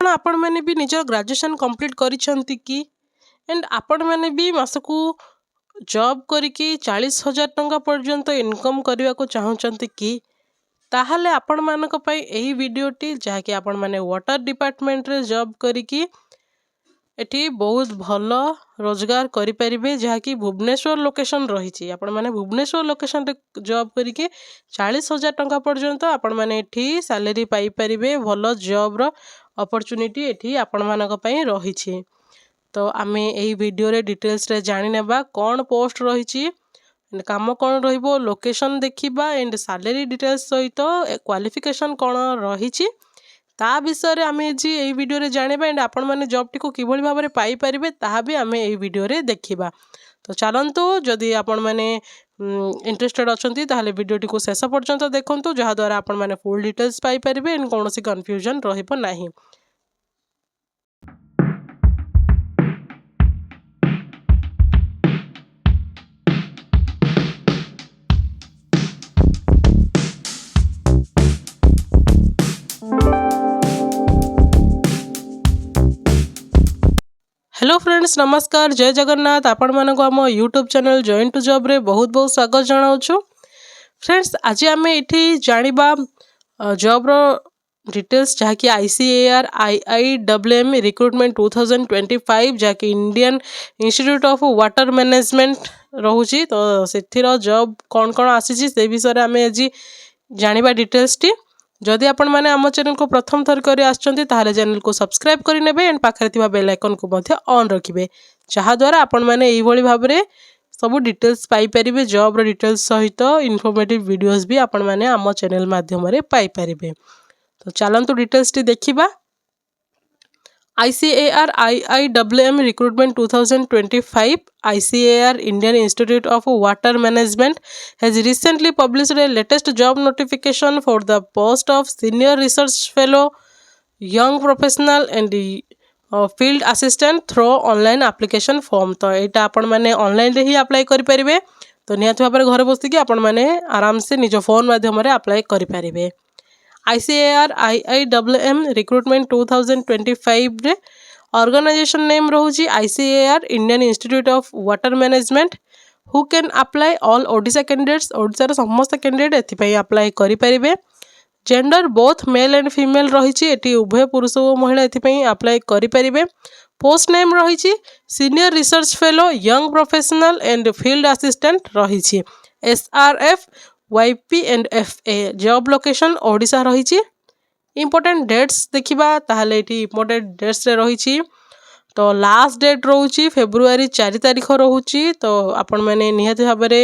आपण मैंने भी निजर ग्रेजुएशन कंप्लीट करिसेंती कि एंड आपण मैंने भी मासकू जॉब करिकी 40,000 टंका पर्यंत इनकम करने को चाहूँगी कि ताहले आपण मानक पई एही वीडियोटी जहाँकि आपण माने वाटर डिपार्टमेंट रे जॉब करिकी एठी बहुत भल रोजगार करि परिबे जहाँकि भुवनेश्वर लोकेशन रही आपण माने भुवनेश्वर लोकेशन रे जॉब करिके 40,000 टंका पर्यंत आपण माने एठी सैलरी पाई परिबे भल जॉब रो अपॉर्चुनिटी एठी आपण मानक पई रही। तो आमे एही वीडियो रे डिटेल्स रे जानि नेबा कोन पोस्ट रही काम कौन रहिबो लोकेशन देखिबा एंड सैलरी डिटेल्स सहित क्वालिफिकेशन कौन रही ता विषय रे आमे जी एही वीडियो रे जानिबा एंड आपण माने जॉब टी को किभली भाबरे पाई परिबे ताहा भी आमे एही वीडियो रे देखिबा। तो चलंतु जदि आपण माने इंटरेस्टेड अछंती ताहले वीडियो टी को शेष पर्यंत देखंतु जहा द्वारा आपण माने फुल डिटेल्स पाई परिबे एंड कोनोसी कंफ्यूजन रहिबो नाही। हेलो फ्रेंड्स नमस्कार जय जगन्नाथ आपण मानक आम YouTube channel join to job रे बहुत बहुत स्वागत जनाऊँ। फ्रेंड्स आज आम ये जानिबा जॉब रो डिटेल्स जहाँकि ICAR IIMM रिक्रुटमेंट 2025 जहाँकि Indian institute of water management रोची। तो से जॉब कौन कौन आसी से विषय आम आज जानिबा डिटेल्स टी जदि आपण माने आम चैनल को प्रथम थर करी आछंती ताहले चैनल को सब्सक्राइब करि नेबे एंड पाखरे थिबा बेल आइकन को मध्य ऑन रखिबे जहा द्वारा आपण माने एई भली भाबरे सब डिटेल्स पाई परिबे जॉब रो डिटेल्स सहित इन्फॉर्मेटिव वीडियोस भी आपण माने आम चैनल माध्यम रे पाई परिबे। तो चलंतु डिटेल्स टी देखिबा। ICAR IIMM recruitment 2025 ICAR Indian Institute of Water Management has recently published a latest job notification for the post of senior research fellow, young professional and field assistant through online application form। तो यहाँ आपण मैंने online रे ही apply करि परिबे। तो निहाती भाबरे घरे बसिकी आपण मैंने आराम से निज फोन माध्यम रे अप्लाई करि परिबे। ICAR IIMM recruitment 2025 रे ऑर्गेनाइजेशन नेम रोची ICAR Indian Institute of Water Management who can apply all Odisha candidates Odisha समस्त कैंडिडेट एथिपाई अप्लाई करि परिबे। Gender both male and female रही एटी उभय पुरुष और महिला एथिपाई अप्लाई करि परिबे। पोस्ट नेम रही senior research fellow young professional and field assistant रही SRF YP एंड FA जॉब लोकेशन ओडिशा रही। इम्पोर्टेंट डेट्स देखिबा ताहले एटी इम्पोर्टेंट डेट्स रे रही। तो लास्ट डेट रोची फेब्रुआरी 4 तारिख रोची। तो आपण मैंने निहाती भाबरे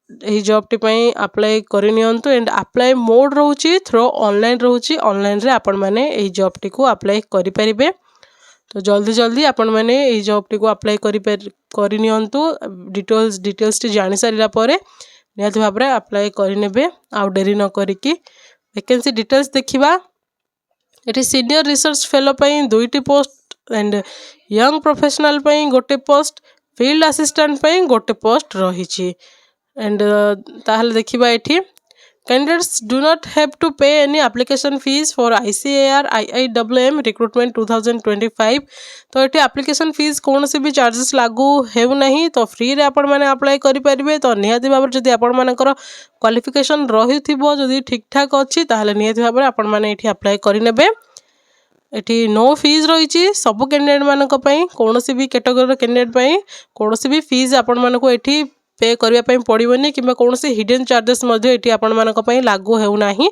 एही जॉब टी पई अप्लाई करि नियंतु एंड अप्लाई मोड रोची थ्रो ऑनलाइन रोची ऑनलाइन रे आपण मैंने एही जॉब टी को अप्लाई करि परिबे। तो जल्दी जल्दी आपण मैंने एही जॉब टी को अप्लाई करि नियंतु डिटेल्स टी जानि सारिला परे निहाती भाबरे अप्लाई करि नेबे आ डेरी न करिकी वैकेंसी डिटेल्स देखिबा। एटी सीनियर रिसर्च फेलो पई 2टी पोस्ट एंड यंग प्रोफेशनल पई गोटे पोस्ट फील्ड असिस्टेंट पई गोटे पोस्ट रही। एंड ताहले देखिबा एटी candidates do not have to pay any application fees for ICAR IIMM recruitment 2025। तो ये एप्लिकेशन फीस कौन सी भी चार्जेस लागू हेउ नहीं। तो फ्री रे आपण माने अप्लाई करि परिबे। तो निहाती भाबरे जदि आपण मानकर क्वालिफिकेशन रहिथिबो जदि ठीक ठाक अछि ताहले निहाती भाबरे आपण माने एठी अप्लाई करि नेबे। एठी नो फीस रही सब कैंडिडेट मानक पई कोनोसी भी कैटेगरी कैंडिडेट पई कोनोसी भी फीस आपण मानको एठी पे करिया पई पड़िबोनी किबा कोनोसी हिडन चार्जेस मध्ये एठी आपण मानक पई लागू हेउ नाही।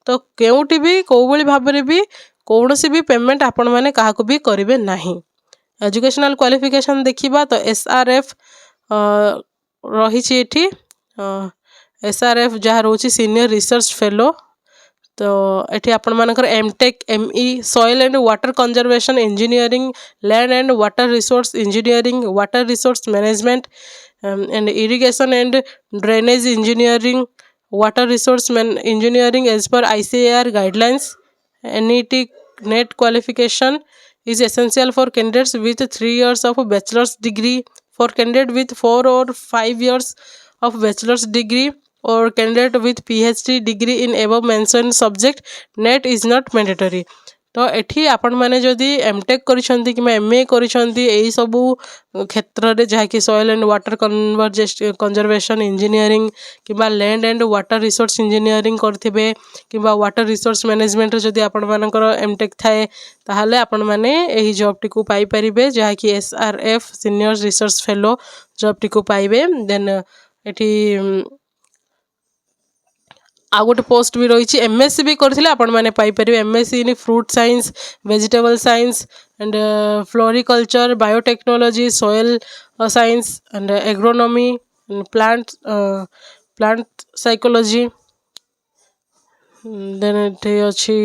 तो केउटी भी कोबळी भाबरे भी कोनोसी भी पेमेंट आपण माने काहाको भी करिवे नाही। एजुकेशनल क्वालिफिकेशन देखिबा तो SRF रही एठी SRF जहाँ रोची सीनियर रिसर्च फेलो। तो ये आपण मानकर MTech ME soil and water conservation engineering land and water resource engineering water resource management and irrigation and drainage engineering water resource engineering as per ICAR guidelines. NET NET qualification is essential for candidates with 3 years of bachelor's degree, for candidate with 4 or 5 years of bachelor's degree or candidate with PhD degree in above mentioned subject. NET is not mandatory। तो एठी आपण माने जदि MTech करिसंती कि MA करिसंती एई सबु क्षेत्र रे जहा कि soil and water conservation engineering किबा land and water resource engineering करथिबे किबा वाटर रिसोर्स मैनेजमेंट जदि आपण मानकर एमटेक थाए ताहाले आपण माने एही जॉब टिकु पाई परिबे जहा कि SRF senior research fellow job टिकु पाइबे। देन एठी आ गोटे पोस्ट भी रही एमएससी भी करथिले आपण माने पाई परिबे MSc in fruit science vegetable science and floriculture biotechnology soil science and agronomy plant psychology then एठी अछि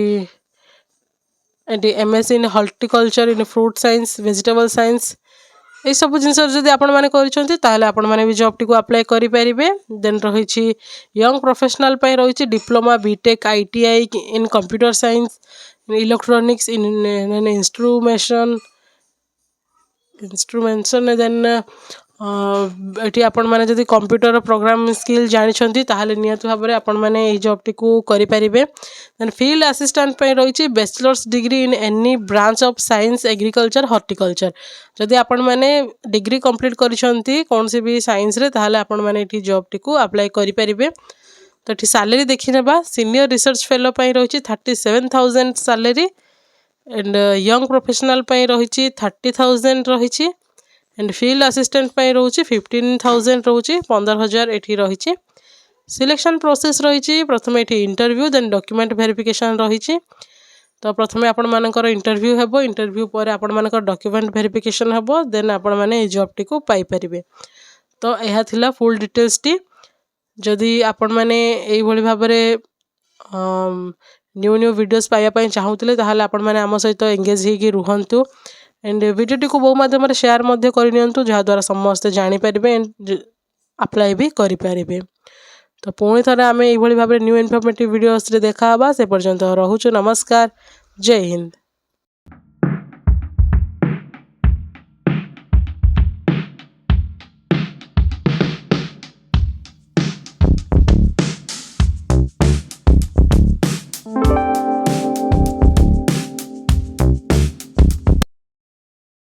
एटी MSc in horticulture in fruit science vegetable science ये सब जिन जब आपण मैंने कर भी जॉब टी अप्लाई करेंगे। देन रही यंग प्रोफेशनल रही diploma BTech ITI in computer science electronics in instrumentation then ये आपण मैंने जब कंप्यूटर प्रोग्राम स्किल जानते ताहले नियत भाव में आपण मैंने जॉब टी करेंगे। देन फील्ड असिस्टेंट रही bachelors degree in any branch of science agriculture horticulture जदि आपण मैंने डिग्री कंप्लीट करिसंती कौन सी भी साइंस रे ताहले आपण मैंने ये जॉब टी अप्लाई करेंगे। तो ये सैलरी देखी नेबा सीनियर रिसर्च फेलो रही 37,000 सैलरी एंड यंग प्रोफेशनल रही 30,000 रही एंड फील्ड असिस्टेंट रही 15,000 रही 15,000 एठी रही। सिलेक्शन प्रोसेस रही प्रथम ये इंटरव्यू देन डॉक्यूमेंट वेरिफिकेशन रही। तो प्रथम आपण मानकर इंटरव्यू हेबो इंटरव्यू पर आपण मानकर डॉक्यूमेंट वेरिफिकेशन हेबो देन आपण माने ए जॉब टी को पाई परिबे। तो यह थिला फुल डिटेल्स टी जदि आपण माने एई भली भाबरे न्यू वीडियोस पाइबा पई चाहूतले ताहाले आपण माने आम सहित एंगेज हेकी रुहंतु एंड वीडियो टी को बहु माध्यम शेयर मध्य करनियंतु जहा द्वारा समस्त जानि परिबे एंड अप्लाई भी करि परिबे। तो पुणी थरे आमे एई भली भाबरे न्यू इन्फॉर्मेटिव वीडियोस रे देखा हबा से पर्यंत रहुछु नमस्कार जय हिंद।